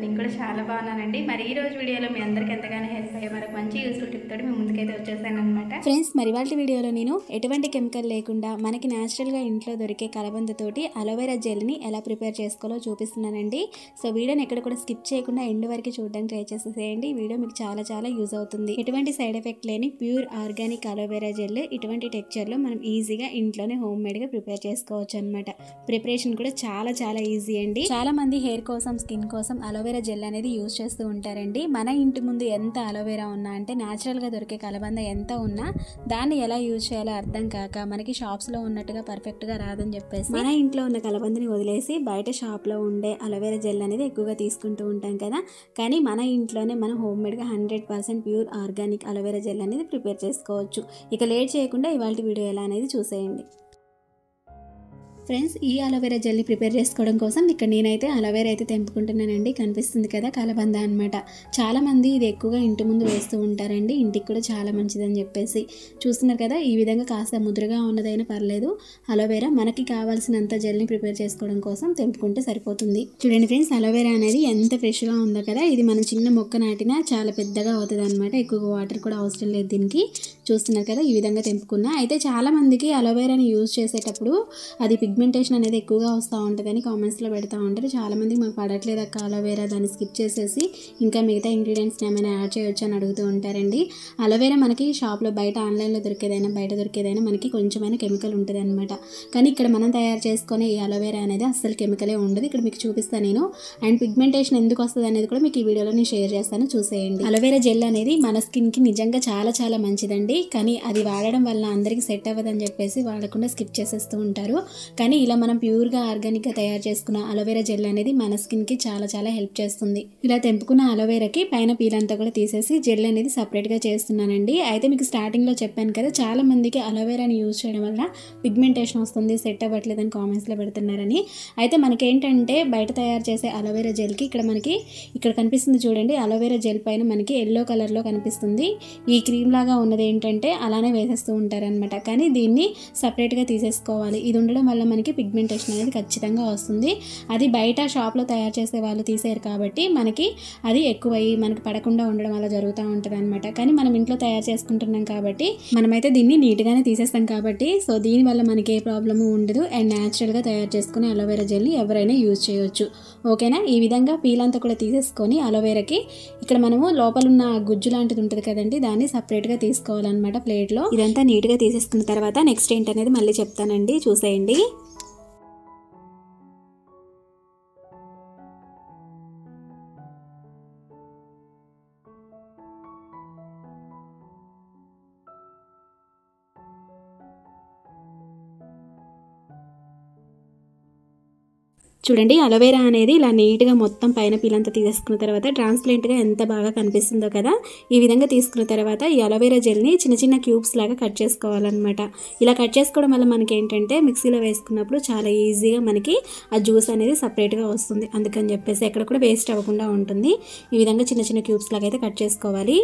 నేను కూడా చాలా బాగున్నానండి. మరి ఈ రోజు వీడియోలో మీ అందరికీ ఎంతగానో హెల్ప్ అయ్యే మరొక మంచి యూస్ఫుల్ టిప్ తోటి మీ ముందుకైతే వచ్చేసాను అనమాట. ఫ్రెండ్స్, మరి వాళ్ళ వీడియోలో నేను ఎటువంటి కెమికల్ లేకుండా మనకి న్యాచురల్గా ఇంట్లో దొరికే కలబందతోటి అలోవెరా జెల్ని ఎలా ప్రిపేర్ చేసుకోవాలో చూపిస్తున్నానండి. సో వీడియోని ఎక్కడ కూడా స్కిప్ చేయకుండా ఎండ్ వరకు చూడడానికి ట్రై చేసేసేయండి. ఈ వీడియో మీకు చాలా చాలా యూజ్ అవుతుంది. ఎటువంటి సైడ్ ఎఫెక్ట్ లేని ప్యూర్ ఆర్గానిక్ అలోవెరా జెల్ ఇటువంటి టెక్స్చర్లో మనం ఈజీగా ఇంట్లోనే హోమ్ మేడ్గా ప్రిపేర్ చేసుకోవచ్చు అనమాట. ప్రిపరేషన్ కూడా చాలా చాలా ఈజీ అండి. చాలా మంది హెయిర్ కోసం, స్కిన్ కోసం అలోవెరా జెల్ అనేది యూజ్ చేస్తూ ఉంటారండి. మన ఇంటి ముందు ఎంత అలోవెరా ఉన్నా, అంటే న్యాచురల్గా దొరికే కలబంద ఎంత ఉన్నా దాన్ని ఎలా యూజ్ చేయాలో అర్థం కాక మనకి షాప్స్లో ఉన్నట్టుగా పర్ఫెక్ట్గా రాదని చెప్పేసి మన ఇంట్లో ఉన్న కలబందని వదిలేసి బయట షాప్లో ఉండే అలోవెరా జెల్ అనేది ఎక్కువగా తీసుకుంటూ ఉంటాం కదా. కానీ మన ఇంట్లోనే మనం హోమ్ మేడ్గా 100% ప్యూర్ ఆర్గానిక్ అలోవెరా జెల్ అనేది ప్రిపేర్ చేసుకోవచ్చు. ఇక లేట్ చేయకుండా ఇవాళ వీడియో ఎలా అనేది చూసేయండి. ఫ్రెండ్స్, ఈ అలోవెరా జెల్ని ప్రిపేర్ చేసుకోవడం కోసం ఇక్కడ నేనైతే అలోవెరా అయితే తెంపుకుంటున్నానండి. కనిపిస్తుంది కదా, కలబంద అనమాట. చాలామంది ఇది ఎక్కువగా ఇంటి ముందు వేస్తూ ఉంటారండి. ఇంటికి కూడా చాలా మంచిదని చెప్పేసి చూస్తున్నారు కదా. ఈ విధంగా కాస్త ముదురుగా ఉన్నదైనా పర్లేదు, అలోవెరా మనకి కావాల్సినంత జెల్ని ప్రిపేర్ చేసుకోవడం కోసం తెంపుకుంటే సరిపోతుంది. చూడండి ఫ్రెండ్స్, అలోవెరా అనేది ఎంత ఫ్రెష్గా ఉందో కదా. ఇది మనం చిన్న మొక్క నాటినా చాలా పెద్దగా అవుతుంది అనమాట. ఎక్కువగా వాటర్ కూడా అవసరం లేదు దీనికి. చూస్తున్నారు కదా, ఈ విధంగా తెంపుకున్నా. అయితే చాలామందికి అలోవెరాని యూజ్ చేసేటప్పుడు అది పిగ్మెంటేషన్ అనేది ఎక్కువగా వస్తూ ఉంటుందని కామెంట్స్లో పెడతా ఉంటారు. చాలామంది మాకు పడట్లేదు అక్క అలోవెరా, దాన్ని స్కిప్ చేసేసి ఇంకా మిగతా ఇంగ్రీడియంట్స్ని ఏమైనా యాడ్ చేయొచ్చు అని అడుగుతూ ఉంటారండి. అలోవెరా మనకి షాప్లో బయట ఆన్లైన్లో దొరికేదైనా బయట దొరికేదైనా మనకి కొంచెమైనా కెమికల్ ఉంటుంది అనమాట. కానీ ఇక్కడ మనం తయారు చేసుకునే ఈ అలోవెరా అనేది అస్సలు కెమికలే ఉండదు. ఇక్కడ మీకు చూపిస్తాను నేను. అండ్ పిగ్మెంటేషన్ ఎందుకు వస్తుంది అనేది కూడా మీకు ఈ వీడియోలో నేను షేర్ చేస్తాను, చూసేయండి. అలోవెరా జెల్ అనేది మన స్కిన్కి నిజంగా చాలా చాలా మంచిదండి. కానీ అది వాడడం వల్ల అందరికీ సెట్ అవ్వదని చెప్పేసి వాడకుండా స్కిప్ చేసేస్తూ ఉంటారు. కానీ ఇలా మనం ప్యూర్గా ఆర్గానిక్గా తయారు చేసుకున్న అలోవెరా జెల్ అనేది మన స్కిన్కి చాలా చాలా హెల్ప్ చేస్తుంది. ఇలా తెంపుకున్న అలోవెరాకి పైన పీల్ అంతా కూడా తీసేసి జెల్ అనేది సపరేట్గా చేస్తున్నానండి. అయితే మీకు స్టార్టింగ్లో చెప్పాను కదా, చాలా మందికి అలోవెరాని యూజ్ చేయడం వల్ల పిగ్మెంటేషన్ వస్తుంది, సెట్ అవ్వట్లేదని కామెంట్స్లో పెడుతున్నారని. అయితే మనకేంటంటే బయట తయారు చేసే అలోవెరా జెల్కి ఇక్కడ కనిపిస్తుంది చూడండి, అలోవెరా జెల్ పైన మనకి ఎల్లో కలర్లో కనిపిస్తుంది. ఈ క్రీమ్ లాగా ఉన్నది ఏంటంటే అలానే వేసేస్తూ ఉంటారనమాట. కానీ దీన్ని సపరేట్గా తీసేసుకోవాలి. ఇది ఉండడం వల్ల మనకి పిగ్మెంటేషన్ అనేది ఖచ్చితంగా వస్తుంది. అది బయట షాప్లో తయారు చేసే వాళ్ళు తీసేరు కాబట్టి మనకి అది ఎక్కువయ్యి మనకి పడకుండా ఉండడం వల్ల జరుగుతూ ఉంటుంది అనమాట. కానీ మనం ఇంట్లో తయారు చేసుకుంటున్నాం కాబట్టి మనమైతే దీన్ని నీట్గానే తీసేస్తాం కాబట్టి సో దీనివల్ల మనకి ఏ ప్రాబ్లము ఉండదు. అండ్ న్యాచురల్గా తయారు చేసుకునే అలోవెరా జెల్ని ఎవరైనా యూజ్ చేయొచ్చు. ఓకేనా. ఈ విధంగా పీల్ అంతా కూడా తీసేసుకొని అలోవెరాకి ఇక్కడ మనము లోపల ఉన్న గుజ్జు లాంటిది ఉంటుంది కదండి, దాన్ని సపరేట్గా తీసుకోవాలన్నమాట ప్లేట్లో. ఇదంతా నీట్గా తీసేసుకున్న తర్వాత నెక్స్ట్ ఏంటనేది మళ్ళీ చెప్తానండి, చూసేయండి. చూడండి, అలోవెరా అనేది ఇలా నీట్గా మొత్తం పైన పీలంతా తీసేసుకున్న తర్వాత ట్రాన్స్పరెంట్గా ఎంత బాగా కనిపిస్తుందో కదా. ఈ విధంగా తీసుకున్న తర్వాత ఈ అలోవెరా జెల్ని చిన్న చిన్న క్యూబ్స్ లాగా కట్ చేసుకోవాలన్నమాట. ఇలా కట్ చేసుకోవడం వల్ల మనకి ఏంటంటే మిక్సీలో వేసుకున్నప్పుడు చాలా ఈజీగా మనకి ఆ జ్యూస్ అనేది సపరేట్గా వస్తుంది. అందుకని చెప్పేసి ఎక్కడ కూడా వేస్ట్ అవ్వకుండా ఉంటుంది. ఈ విధంగా చిన్న చిన్న క్యూబ్స్ లాగా అయితే కట్ చేసుకోవాలి.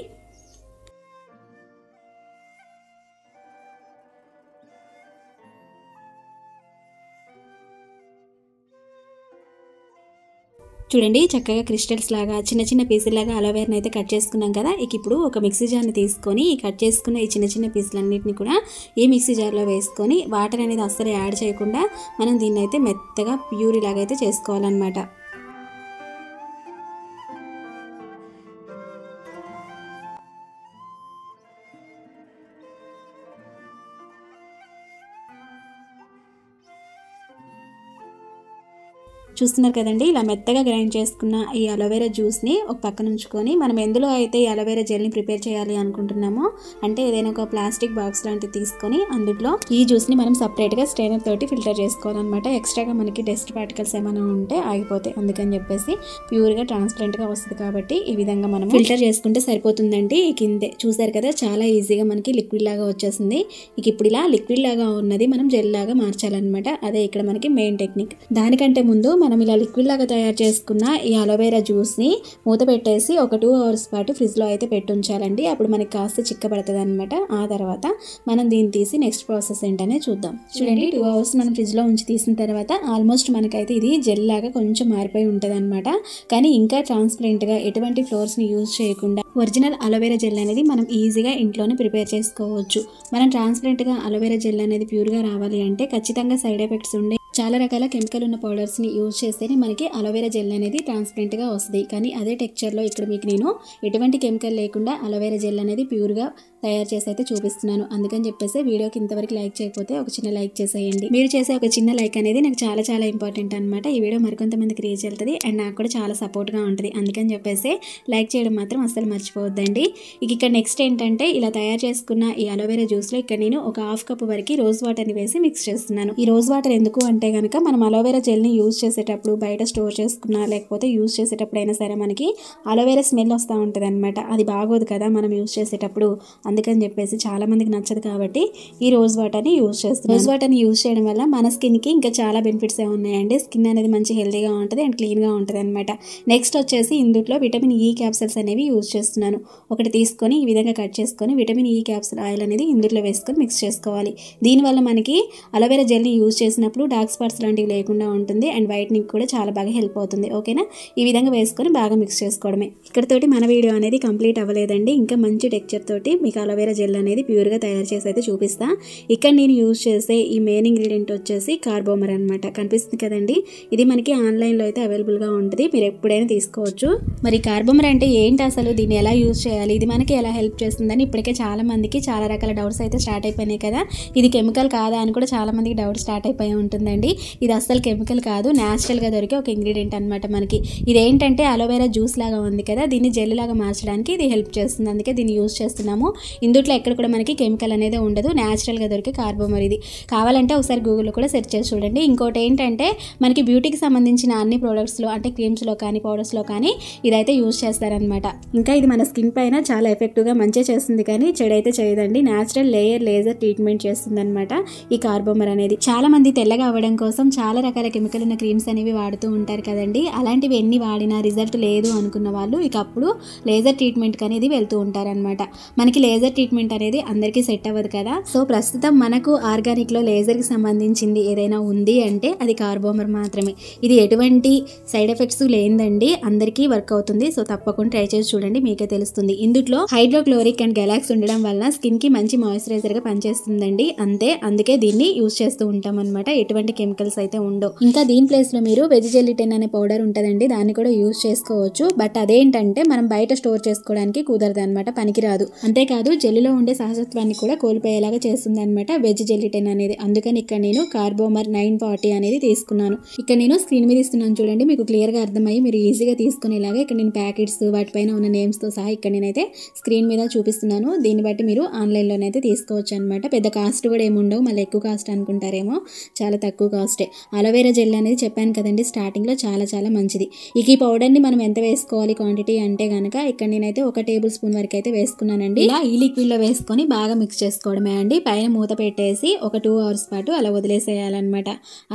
చూడండి, చక్కగా క్రిస్టల్స్ లాగా చిన్న చిన్న పీసులాగా అలోవెరాని అయితే కట్ చేసుకున్నాం కదా. ఇప్పుడు ఒక మిక్సీ జార్ని తీసుకొని ఈ కట్ చేసుకున్న ఈ చిన్న చిన్న పీసులన్నింటినీ కూడా ఈ మిక్సీ జార్లో వేసుకొని వాటర్ అనేది అస్సలు యాడ్ చేయకుండా మనం దీన్ని అయితే మెత్తగా ప్యూరీ లాగా అయితే చేసుకోవాలన్నమాట. చూస్తున్నారు కదండి, ఇలా మెత్తగా గ్రైండ్ చేసుకున్న ఈ అలోవెరా జ్యూస్ని ఒక పక్కన ఉంచుకొని మనం ఎందులో అయితే ఈ అలోవెరా జెల్ని ప్రిపేర్ చేయాలి అనుకుంటున్నామో, అంటే ఏదైనా ఒక ప్లాస్టిక్ బాక్స్ లాంటివి తీసుకొని అందులో ఈ జ్యూస్ని మనం సపరేట్గా స్ట్రైనర్ తోటి ఫిల్టర్ చేసుకోవాలన్నమాట. ఎక్స్ట్రాగా మనకి డస్ట్ పార్టికల్స్ ఏమైనా ఉంటే ఆగిపోతాయి. అందుకని చెప్పేసి ప్యూర్గా ట్రాన్స్పరెంట్గా వస్తుంది కాబట్టి ఈ విధంగా మనం ఫిల్టర్ చేసుకుంటే సరిపోతుందండి. కిందే చూసారు కదా, చాలా ఈజీగా మనకి లిక్విడ్ లాగా వచ్చేసింది. ఇప్పుడు ఇలా లిక్విడ్ లాగా ఉన్నది మనం జెల్ లాగా మార్చాలన్నమాట. అదే ఇక్కడ మనకి మెయిన్ టెక్నిక్. దానికంటే ముందు మనం ఇలా లిక్విడ్ లాగా తయారు చేసుకున్న ఈ అలోవెరా జ్యూస్ని మూత పెట్టేసి ఒక 2 అవర్స్ పాటు ఫ్రిడ్జ్లో అయితే పెట్టుంచాలండి. అప్పుడు మనకి కాస్త చిక్కబడుతుంది అనమాట. ఆ తర్వాత మనం దీన్ని తీసి నెక్స్ట్ ప్రాసెస్ ఏంటనే చూద్దాం. చూడండి 2 అవర్స్ మనం ఫ్రిడ్జ్లో ఉంచి తీసిన తర్వాత ఆల్మోస్ట్ మనకైతే ఇది జెల్ లాగా కొంచెం మారిపోయి ఉంటుంది అనమాట. కానీ ఇంకా ట్రాన్స్పరెంట్గా ఎటువంటి ఫ్లోర్స్ని యూజ్ చేయకుండా ఒరిజినల్ అలోవెరా జెల్ అనేది మనం ఈజీగా ఇంట్లోనే ప్రిపేర్ చేసుకోవచ్చు. మనం ట్రాన్స్పరెంట్గా అలోవెరా జెల్ అనేది ప్యూర్గా రావాలి అంటే ఖచ్చితంగా సైడ్ ఎఫెక్ట్స్ ఉండే చాలా రకాల కెమికల్ ఉన్న పౌడర్స్ని యూజ్ చేస్తేనే మనకి అలోవెరా జెల్ అనేది ట్రాన్స్పరెంట్గా వస్తుంది. కానీ అదే టెక్స్చర్లో ఇక్కడ మీకు నేను ఎటువంటి కెమికల్ లేకుండా అలోవెరా జెల్ అనేది ప్యూర్గా తయారు చేసి అయితే చూపిస్తున్నాను. అందుకని చెప్పేసి వీడియోకి ఇంతవరకు లైక్ చేయకపోతే ఒక చిన్న లైక్ చేసేయండి. మీరు చేసే ఒక చిన్న లైక్ అనేది నాకు చాలా చాలా ఇంపార్టెంట్ అనమాట. ఈ వీడియో మరికొంతమందికి రీచ్ వెళ్తుంది అండ్ నాకు కూడా చాలా సపోర్ట్గా ఉంటుంది. అందుకని చెప్పేసి లైక్ చేయడం మాత్రం అస్సలు మర్చిపోవద్దండి. ఇక్కడ నెక్స్ట్ ఏంటంటే ఇలా తయారు చేసుకున్న ఈ అలోవెరా జ్యూస్లో ఇక్కడ నేను ఒక 1/2 కప్ వరకు రోజ్ వాటర్ని వేసి మిక్స్ చేస్తున్నాను. ఈ రోజ్ వాటర్ ఎందుకు అంటే కనుక మనం అలోవెరా జెల్ని యూజ్ చేసేటప్పుడు బయట స్టోర్ చేసుకున్నా లేకపోతే యూజ్ చేసేటప్పుడు అయినా సరే మనకి అలోవెరా స్మెల్ వస్తూ ఉంటుంది అనమాట. అది బాగోదు కదా మనం యూజ్ చేసేటప్పుడు. అందుకని చెప్పేసి చాలా మందికి నచ్చదు కాబట్టి ఈ రోజ్ వాటర్ని యూజ్ చేస్తున్నాను. రోజ్ వాటర్ని యూజ్ చేయడం వల్ల మన స్కిన్కి ఇంకా చాలా బెనిఫిట్స్ ఉన్నాయండి. స్కిన్ అనేది మంచి హెల్తీగా ఉంటుంది అండ్ క్లీన్గా ఉంటుంది అనమాట. నెక్స్ట్ వచ్చేసి ఇందులో విటమిన్ ఈ క్యాప్సూల్స్ అనేవి యూజ్ చేస్తున్నాను. ఒకటి తీసుకొని ఈ విధంగా కట్ చేసుకొని విటమిన్ ఈ క్యాప్సూల్ ఆయిల్ అనేది ఇందులో వేసుకొని మిక్స్ చేసుకోవాలి. దీనివల్ల మనకి అలోవెరా జెల్ని యూజ్ చేసినప్పుడు డార్క్ స్పాట్స్ లాంటివి లేకుండా ఉంటుంది అండ్ వైట్నింగ్ కూడా చాలా బాగా హెల్ప్ అవుతుంది. ఓకేనా, ఈ విధంగా వేసుకొని బాగా మిక్స్ చేసుకోవడమే. ఇక్కడతోటి మన వీడియో అనేది కంప్లీట్ అవ్వలేదండి. ఇంకా మంచి టెక్స్చర్ తోటి మీకు అలోవెరా జెల్ అనేది ప్యూర్గా తయారు చేసి అయితే చూపిస్తా. ఇక్కడ నేను యూజ్ చేసే ఈ మెయిన్ ఇంగ్రీడియంట్ వచ్చేసి కార్బోమర్ అనమాట. కనిపిస్తుంది కదండి, ఇది మనకి ఆన్లైన్లో అయితే అవైలబుల్గా ఉంటుంది. మీరు ఎప్పుడైనా తీసుకోవచ్చు. మరి కార్బోమర్ అంటే ఏంటి, అసలు దీన్ని ఎలా యూజ్ చేయాలి, ఇది మనకి ఎలా హెల్ప్ చేస్తుందని ఇప్పటికే చాలా మందికి చాలా రకాల డౌట్స్ అయితే స్టార్ట్ అయిపోయినాయి కదా. ఇది కెమికల్ కాదా అని కూడా చాలా మందికి డౌట్ స్టార్ట్ అయిపోయి ఉంటుందండి. ఇది అస్సలు కెమికల్ కాదు, న్యాచురల్గా దొరికే ఒక ఇంగ్రీడియంట్ అనమాట. మనకి ఇదేంటంటే అలోవెరా జ్యూస్ లాగా ఉంది కదా, దీన్ని జెల్ లాగా మార్చడానికి ఇది హెల్ప్ చేస్తుంది. అందుకే దీన్ని యూజ్ చేస్తున్నాము. ఇందులో ఎక్కడ కూడా మనకి కెమికల్ అనేది ఉండదు, న్యాచురల్గా దొరికే కార్బోమర్. ఇది కావాలంటే ఒకసారి గూగుల్లో కూడా సెర్చ్ చేసి చూడండి. ఇంకోటి ఏంటంటే మనకి బ్యూటీకి సంబంధించిన అన్ని ప్రోడక్ట్స్లో అంటే క్రీమ్స్లో కానీ పౌడర్స్లో కానీ ఇదైతే యూజ్ చేస్తారనమాట. ఇంకా ఇది మన స్కిన్ పైన చాలా ఎఫెక్టివ్గా మంచిగా చేస్తుంది కానీ చెడైతే చేయదండి. న్యాచురల్ లేజర్ ట్రీట్మెంట్ చేస్తుంది అనమాట ఈ కార్బోమర్ అనేది. చాలా మంది తెల్లగా అవ్వడం కోసం చాలా రకాల కెమికల్ ఉన్న క్రీమ్స్ అనేవి వాడుతూ ఉంటారు కదండి. అలాంటివి ఎన్ని వాడినా రిజల్ట్ లేదు అనుకున్న వాళ్ళు ఇక అప్పుడు లేజర్ ట్రీట్మెంట్ అనేది వెళ్తూ ఉంటారనమాట. మనకి లేజర్ ట్రీట్మెంట్ అనేది అందరికీ సెట్ అవ్వదు కదా. సో ప్రస్తుతం మనకు ఆర్గానిక్లో లేజర్కి సంబంధించింది ఏదైనా ఉంది అంటే అది కార్బోమర్ మాత్రమే. ఇది ఎటువంటి సైడ్ ఎఫెక్ట్స్ లేదండి, అందరికీ వర్క్ అవుతుంది. సో తప్పకుండా ట్రై చేసి చూడండి, మీకే తెలుస్తుంది. ఇందులో హైడ్రోక్లోరిక్ అండ్ గెలాక్స్ ఉండడం వల్ల స్కిన్కి మంచి మాయిశ్చరైజర్గా పనిచేస్తుందండి. అందుకే దీన్ని యూజ్ చేస్తూ ఉంటాం అనమాట. ఎటువంటి కెమికల్స్ అయితే ఉండవు. ఇంకా దీని ప్లేస్లో మీరు వెజిజెలిటెన్ అనే పౌడర్ ఉంటుందండి, దాన్ని కూడా యూజ్ చేసుకోవచ్చు. బట్ అదేంటంటే మనం బయట స్టోర్ చేసుకోవడానికి కుదరదు అనమాట, పనికిరాదు. అంతేకాదు జెల్లులో ఉండే సహజత్వాన్ని కూడా కోల్పోయేలాగా చేస్తుంది అనమాట వెజిజెలిటెన్ అనేది. అందుకని ఇక్కడ నేను కార్బోమర్ 940 అనేది తీసుకున్నాను. ఇక్కడ నేను స్క్రీన్ మీద ఇస్తున్నాను చూడండి, మీకు క్లియర్గా అర్థమయ్యి మీరు ఈజీగా తీసుకునేలాగా ఇక్కడ నేను ప్యాకెట్స్ వాటిపైన ఉన్న నేమ్స్తో సహా ఇక్కడ నేనైతే స్క్రీన్ మీద చూపిస్తున్నాను. దీన్ని బట్టి మీరు ఆన్లైన్లోనైతే తీసుకోవచ్చు అనమాట. పెద్ద కాస్ట్ కూడా ఏముండవు, మళ్ళీ ఎక్కువ కాస్ట్ అనుకుంటారేమో, చాలా తక్కువ కాస్టే. అలోవెరా జెల్ అనేది చెప్పాను కదండి స్టార్టింగ్లో, చాలా చాలా మంచిది. ఇక ఈ పౌడర్ని మనం ఎంత వేసుకోవాలి క్వాంటిటీ అంటే కనుక ఇక్కడ నేనైతే 1 టేబుల్ స్పూన్ వరకు అయితే వేసుకున్నానండి. ఇలా ఈ లిక్విడ్లో వేసుకొని బాగా మిక్స్ చేసుకోవడమే అండి. పైన మూత పెట్టేసి ఒక 2 అవర్స్ పాటు అలా వదిలేసేయాలన్నమాట.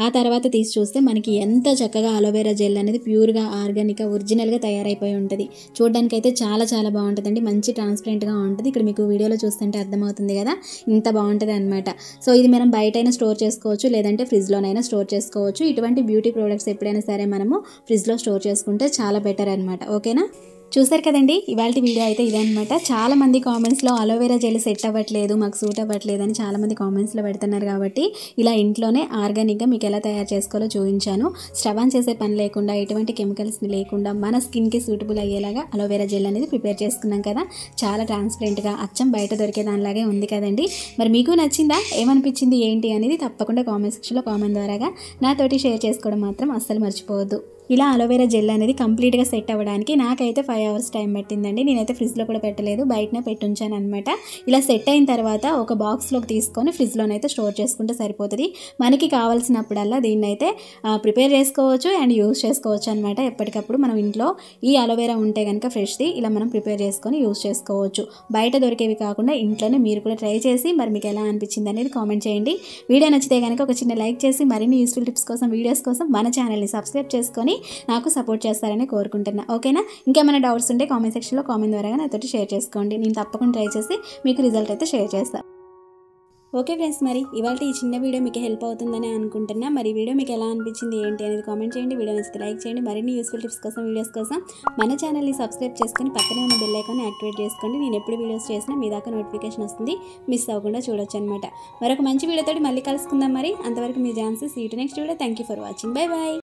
ఆ తర్వాత తీసి చూస్తే మనకి ఎంత చక్కగా అలోవెరా జెల్ అనేది ప్యూర్గా ఆర్గానిక్గా ఒరిజినల్గా తయారైపోయి ఉంటుంది. చూడడానికి అయితే చాలా చాలా బాగుంటుందండి, మంచి ట్రాన్స్పరెంట్గా ఉంటుంది. ఇక్కడ మీకు వీడియోలో చూస్తుంటే అర్థమవుతుంది కదా, ఇంత బాగుంటుంది అనమాట. సో ఇది మనం బయటైనా స్టోర్ చేసుకోవచ్చు, లేదంటే ఫ్రిడ్జ్లోనైనా స్టోర్ చేసుకోవచ్చు. ఇటువంటి బ్యూటీ ప్రోడక్ట్స్ ఎప్పుడైనా సరే మనము ఫ్రిడ్జ్లో స్టోర్ చేసుకుంటే చాలా బెటర్ అనమాట. ఓకేనా, చూసారు కదండి ఇవాళ వీడియో అయితే ఇదే అనమాట. చాలా మంది కామెంట్స్లో అలోవెరా జెల్ సెట్ అవ్వట్లేదు, మాకు సూట్ అవ్వట్లేదు అని చాలా మంది కామెంట్స్లో పెడుతున్నారు. కాబట్టి ఇలా ఇంట్లోనే ఆర్గానిక్గా మీకు ఎలా తయారు చేసుకోవాలో చూపించాను. స్టవ్ ఆన్ చేసే పని లేకుండా, ఎటువంటి కెమికల్స్ని లేకుండా మన స్కిన్కి సూటబుల్ అయ్యేలాగా అలోవెరా జెల్ అనేది ప్రిపేర్ చేసుకున్నాం కదా. చాలా ట్రాన్స్పరెంట్గా అచ్చం బయట దొరికే దానిలాగే ఉంది కదండి. మరి మీకు నచ్చిందా, ఏమనిపించింది ఏంటి అనేది తప్పకుండా కామెంట్ సెక్షన్లో కామెంట్ ద్వారాగా నాతోటి షేర్ చేసుకోవడం మాత్రం అస్సలు మర్చిపోవద్దు. ఇలా అలోవెరా జెల్ అనేది కంప్లీట్గా సెట్ అవ్వడానికి నాకైతే 5 అవర్స్ టైం పట్టిందండి. నేనైతే ఫ్రిడ్జ్లో కూడా పెట్టలేదు, బయటనే పెట్టుంచాను అనమాట. ఇలా సెట్ అయిన తర్వాత ఒక బాక్స్లోకి తీసుకొని ఫ్రిడ్జ్లోనైతే స్టోర్ చేసుకుంటే సరిపోతుంది. మనకి కావాల్సినప్పుడల్లా దీన్ని అయితే ప్రిపేర్ చేసుకోవచ్చు అండ్ యూస్ చేసుకోవచ్చు అనమాట. ఎప్పటికప్పుడు మనం ఇంట్లో ఈ అలోవెరా ఉంటే కనుక ఫ్రెష్ది ఇలా మనం ప్రిపేర్ చేసుకొని యూస్ చేసుకోవచ్చు. బయట దొరికేవి కాకుండా ఇంట్లోనే మీరు కూడా ట్రై చేసి మరి మీకు ఎలా అనిపించింది అనేది కామెంట్ చేయండి. వీడియో నచ్చితే కనుక ఒక చిన్న లైక్ చేసి మరిన్ని యూస్ఫుల్ టిప్స్ కోసం, వీడియోస్ కోసం మన ఛానల్ని సబ్స్క్రైబ్ చేసుకొని నాకు సపోర్ట్ చేస్తారని కోరుకుంటున్నా. ఓకేనా? ఇంకేమైనా డౌట్స్ ఉంటే కామెంట్ సెక్షన్లో కామెంట్ ద్వారా నాతోటి షేర్ చేసుకోండి. నేను తప్పకుండా ట్రై చేసి మీకు రిజల్ట్ అయితే షేర్ చేస్తాను. ఓకే ఫ్రెండ్స్, మరి ఇవాళ ఈ చిన్న వీడియో మీకు హెల్ప్ అవుతుందని అనుకుంటున్నా. మరి వీడియో మీకు ఎలా అనిపించింది ఏంటి అనేది కామెంట్ చేయండి. వీడియో నచ్చితే లైక్ చేయండి. మరిన్ని యూస్ఫుల్ టిప్స్ కోసం, వీడియోస్ కోసం మన ఛానల్ని సబ్స్క్రైబ్ చేసుకొని పక్కనే ఉన్న బెల్ ఐకాన్ని యాక్టివేట్ చేసుకోండి. నేను ఎప్పుడు వీడియోస్ చేసినా మీ దాకా నోటిఫికేషన్ వస్తుంది, మిస్ అవ్వకుండా చూడొచ్చు అనమాట. మరొక మంచి వీడియోతో మళ్ళీ కలుసుకుందాం. మరి అంతవరకు మీ chances. See you next video. Thank you for watching. Bye bye.